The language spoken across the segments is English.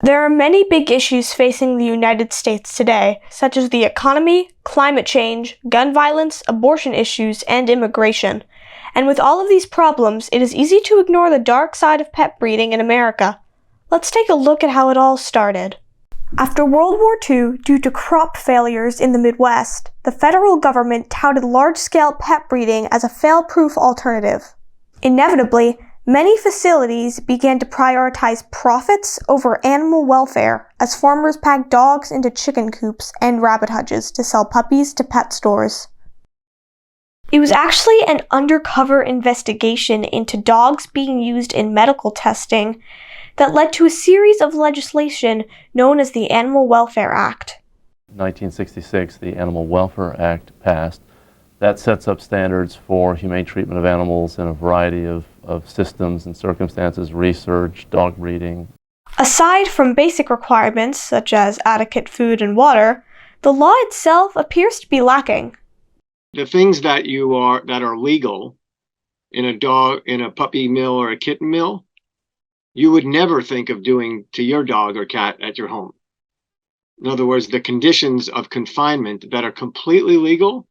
There are many big issues facing the United States today, such as the economy, climate change, gun violence, abortion issues, and immigration. And with all of these problems, it is easy to ignore the dark side of pet breeding in America. Let's take a look at how it all started. After World War II, due to crop failures in the Midwest, the federal government touted large-scale pet breeding as a fail-proof alternative. Inevitably, many facilities began to prioritize profits over animal welfare as farmers packed dogs into chicken coops and rabbit hutches to sell puppies to pet stores. It was actually an undercover investigation into dogs being used in medical testing that led to a series of legislation known as the Animal Welfare Act. In 1966, the Animal Welfare Act passed. That sets up standards for humane treatment of animals in a variety of systems and circumstances, research, dog breeding. Aside from basic requirements such as adequate food and water, the law itself appears to be lacking. The things that are legal in a puppy mill or a kitten mill, you would never think of doing to your dog or cat at your home. In other words, the conditions of confinement that are completely legal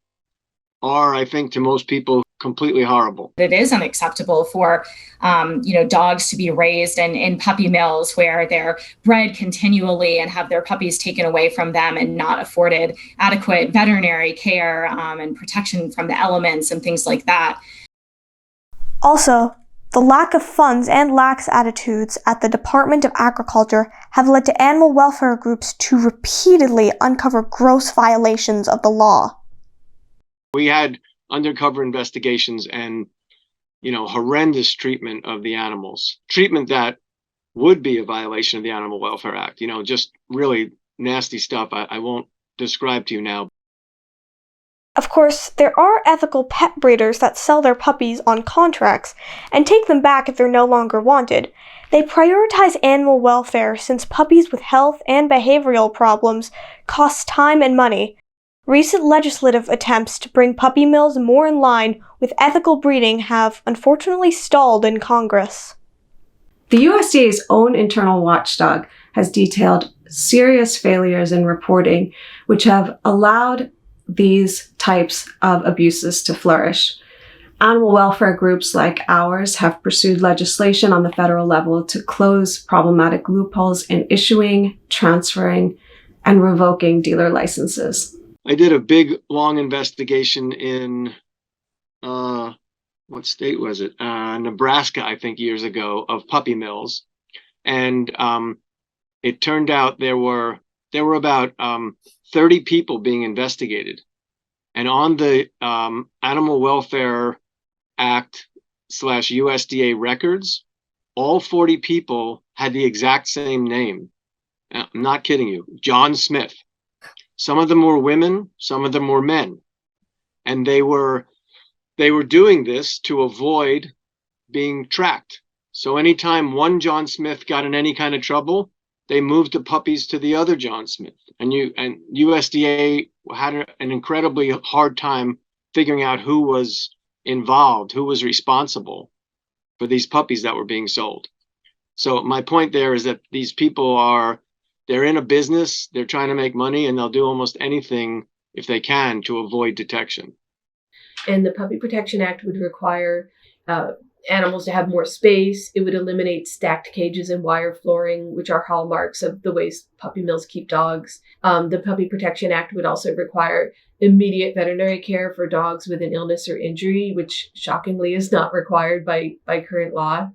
are, I think, to most people, completely horrible. It is unacceptable for, dogs to be raised in puppy mills where they're bred continually and have their puppies taken away from them and not afforded adequate veterinary care and protection from the elements and things like that. Also, the lack of funds and lax attitudes at the Department of Agriculture have led to animal welfare groups to repeatedly uncover gross violations of the law. We had undercover investigations and, horrendous treatment of the animals. Treatment that would be a violation of the Animal Welfare Act. Just really nasty stuff I won't describe to you now. Of course, there are ethical pet breeders that sell their puppies on contracts and take them back if they're no longer wanted. They prioritize animal welfare since puppies with health and behavioral problems cost time and money. Recent legislative attempts to bring puppy mills more in line with ethical breeding have unfortunately stalled in Congress. The USDA's own internal watchdog has detailed serious failures in reporting, which have allowed these types of abuses to flourish. Animal welfare groups like ours have pursued legislation on the federal level to close problematic loopholes in issuing, transferring, and revoking dealer licenses. I did a big, long investigation in, what state was it? Nebraska, I think, years ago, of puppy mills. And it turned out there were about 30 people being investigated. And on the Animal Welfare Act / USDA records, all 40 people had the exact same name. I'm not kidding you, John Smith. Some of them were women, some of them were men. And they were doing this to avoid being tracked. So anytime one John Smith got in any kind of trouble, they moved the puppies to the other John Smith. And USDA had an incredibly hard time figuring out who was involved, who was responsible for these puppies that were being sold. So my point there is that these people they're in a business, they're trying to make money, and they'll do almost anything if they can to avoid detection. And the Puppy Protection Act would require animals to have more space. It would eliminate stacked cages and wire flooring, which are hallmarks of the ways puppy mills keep dogs. The Puppy Protection Act would also require immediate veterinary care for dogs with an illness or injury, which shockingly is not required by current law.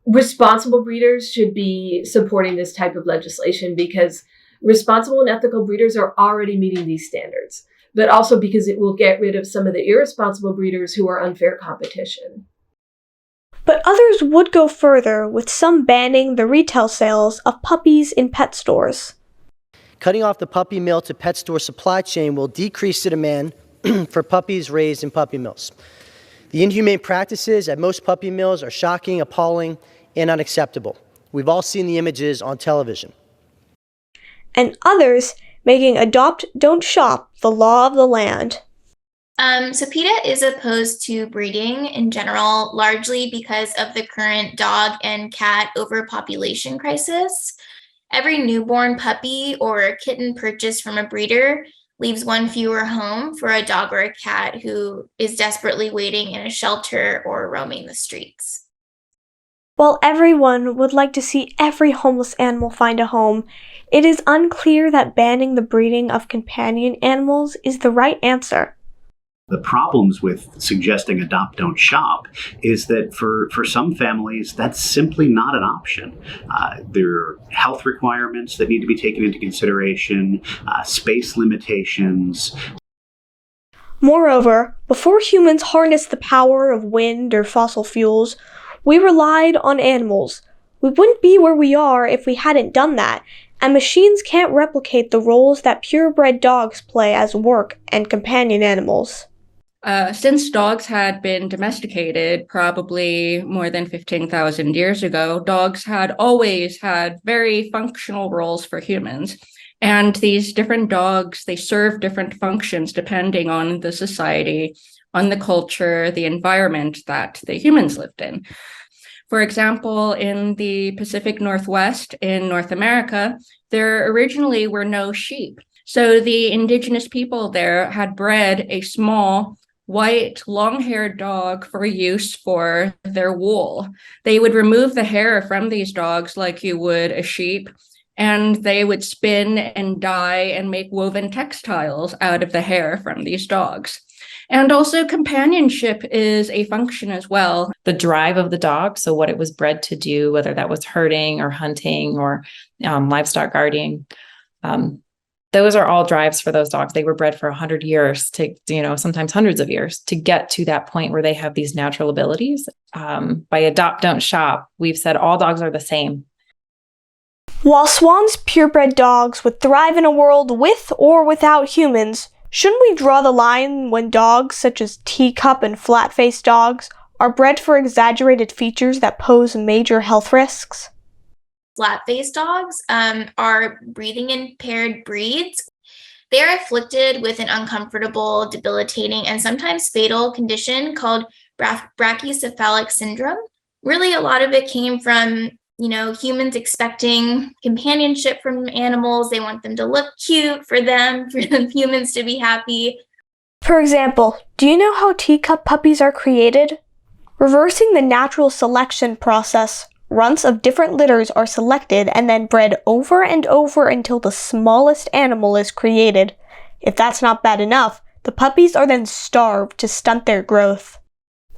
Responsible breeders should be supporting this type of legislation because responsible and ethical breeders are already meeting these standards, but also because it will get rid of some of the irresponsible breeders who are unfair competition. But others would go further, with some banning the retail sales of puppies in pet stores. Cutting off the puppy mill to pet store supply chain will decrease the demand for puppies raised in puppy mills. The inhumane practices at most puppy mills are shocking, appalling, and unacceptable. We've all seen the images on television. And others making adopt, don't shop the law of the land. So PETA is opposed to breeding in general, largely because of the current dog and cat overpopulation crisis. Every newborn puppy or kitten purchased from a breeder leaves one fewer home for a dog or a cat who is desperately waiting in a shelter or roaming the streets. While everyone would like to see every homeless animal find a home, it is unclear that banning the breeding of companion animals is the right answer. The problems with suggesting adopt, don't shop is that for some families, that's simply not an option. There are health requirements that need to be taken into consideration, space limitations. Moreover, before humans harnessed the power of wind or fossil fuels, we relied on animals. We wouldn't be where we are if we hadn't done that, and machines can't replicate the roles that purebred dogs play as work and companion animals. Since dogs had been domesticated probably more than 15,000 years ago, dogs had always had very functional roles for humans. And these different dogs, they serve different functions depending on the society, on the culture, the environment that the humans lived in. For example, in the Pacific Northwest in North America, there originally were no sheep. So the indigenous people there had bred a small, white, long-haired dog for use for their wool. They would remove the hair from these dogs like you would a sheep, and they would spin and dye and make woven textiles out of the hair from these dogs. And also companionship is a function as well. The drive of the dog, so what it was bred to do, whether that was herding or hunting or livestock guarding, those are all drives for those dogs. They were bred for 100 years to, sometimes hundreds of years to get to that point where they have these natural abilities. By adopt, don't shop, we've said all dogs are the same. While Swan's purebred dogs would thrive in a world with or without humans, shouldn't we draw the line when dogs such as teacup and flat-faced dogs are bred for exaggerated features that pose major health risks? Flat-faced dogs are breathing impaired breeds. They are afflicted with an uncomfortable, debilitating, and sometimes fatal condition called brachycephalic syndrome. Really, a lot of it came from, humans expecting companionship from animals. They want them to look cute for humans to be happy. For example, do you know how teacup puppies are created? Reversing the natural selection process, runts of different litters are selected and then bred over and over until the smallest animal is created. If that's not bad enough, the puppies are then starved to stunt their growth.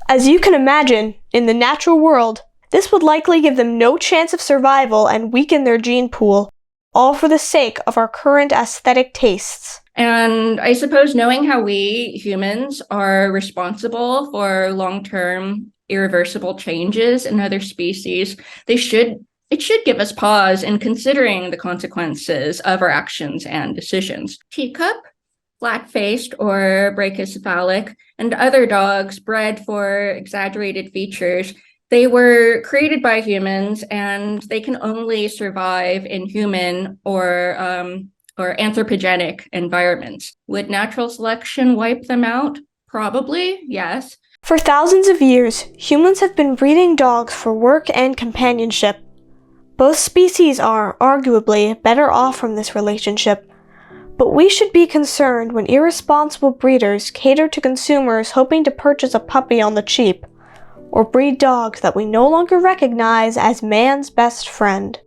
As you can imagine, in the natural world, this would likely give them no chance of survival and weaken their gene pool, all for the sake of our current aesthetic tastes. And I suppose knowing how we humans are responsible for long-term irreversible changes in other species, it should give us pause in considering the consequences of our actions and decisions. Teacup, flat-faced or brachycephalic, and other dogs bred for exaggerated features, they were created by humans, and they can only survive in human or anthropogenic environments. Would natural selection wipe them out? Probably, yes. For thousands of years, humans have been breeding dogs for work and companionship. Both species are, arguably, better off from this relationship. But we should be concerned when irresponsible breeders cater to consumers hoping to purchase a puppy on the cheap, or breed dogs that we no longer recognize as man's best friend.